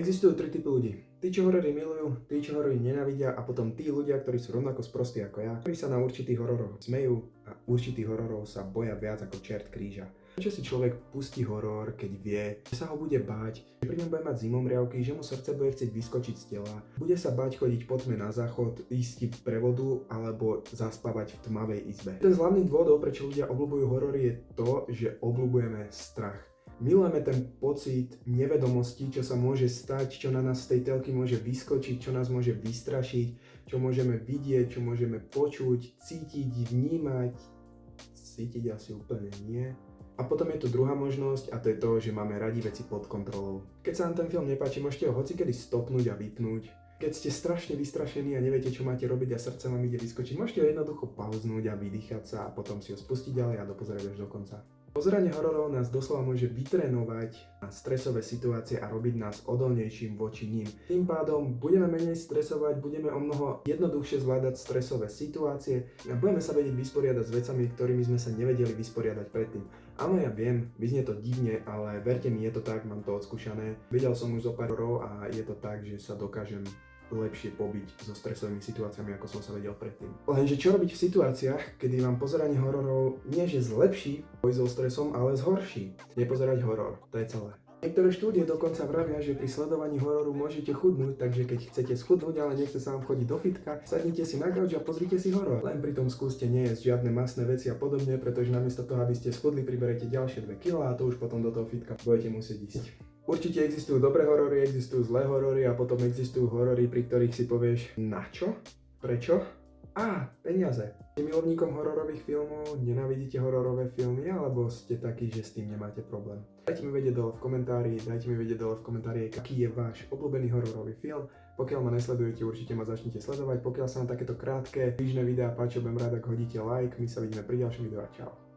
Existujú tri typy ľudí. Tí, čo horory milujú, tí, čo horory nenávidia a potom tí ľudia, ktorí sú rovnako sprostí ako ja, ktorí sa na určitých hororoch smejú a určitých hororov sa boja viac ako čert kríža. Prečo si človek pustí horor, keď vie, že sa ho bude báť, že pri ňom bude mať zimomriavky, že mu srdce bude chcieť vyskočiť z tela, bude sa báť chodiť po tme na záchod, ísť prevodu alebo zaspávať v tmavej izbe. Jeden z hlavných dôvodov, prečo ľudia obľúbujú horory, je to, že obľúbujeme strach. Milujeme ten pocit nevedomosti, čo sa môže stať, čo na nás z tej telky môže vyskočiť, čo nás môže vystrašiť, čo môžeme vidieť, čo môžeme počuť, cítiť, vnímať. Cítiť asi úplne nie. A potom je tu druhá možnosť a to je to, že máme radi veci pod kontrolou. Keď sa vám ten film nepáči, môžete ho hocikedy stopnúť a vypnúť. Keď ste strašne vystrašení a neviete, čo máte robiť a srdce vám ide vyskočiť, môžete ho jednoducho pauznúť a vydýchať sa a potom si ho spustiť ďalej a dopozerať až do konca. Pozeranie hororov nás doslova môže vytrénovať na stresové situácie a robiť nás odolnejším voči ním. Tým pádom budeme menej stresovať, budeme o mnoho jednoduchšie zvládať stresové situácie a budeme sa vedieť vysporiadať s vecami, ktorými sme sa nevedeli vysporiadať predtým. Áno, ja viem, vyznie to divne, ale verte mi, je to tak, mám to odskúšané. Videl som už zo pár hororov a je to tak, že sa dokážem lepšie pobiť so stresovými situáciami, ako som sa vedel predtým. Lenže čo robiť v situáciách, kedy vám pozeranie hororov nie že zlepší boj so stresom, ale zhorší? Nepozerať horor, to je celé. Niektoré štúdie dokonca vravia, že pri sledovaní hororu môžete chudnúť, takže keď chcete schudnúť, ale nechce sa vám chodiť do fitka, sadnite si na gauč a pozrite si horor. Len pritom skúste nejesť žiadne masné veci a podobne, pretože namiesto toho, aby ste schudli, priberete ďalšie 2 kg a to už potom do toho fitka budete musieť ísť. Určite existujú dobré horory, existujú zlé horory a potom existujú horory, pri ktorých si povieš na čo? Prečo? Peniaze. Ste milovníkom hororových filmov, nenávidíte hororové filmy alebo ste takí, že s tým nemáte problém? Dajte mi vedieť dole v komentári, aký je váš obľúbený hororový film. Pokiaľ ma nesledujete, určite ma začnite sledovať. Pokiaľ sa vám takéto krátke, týždne videá páčia, budem rád, ak hodíte like. My sa vidíme pri ďalšom videu a čau.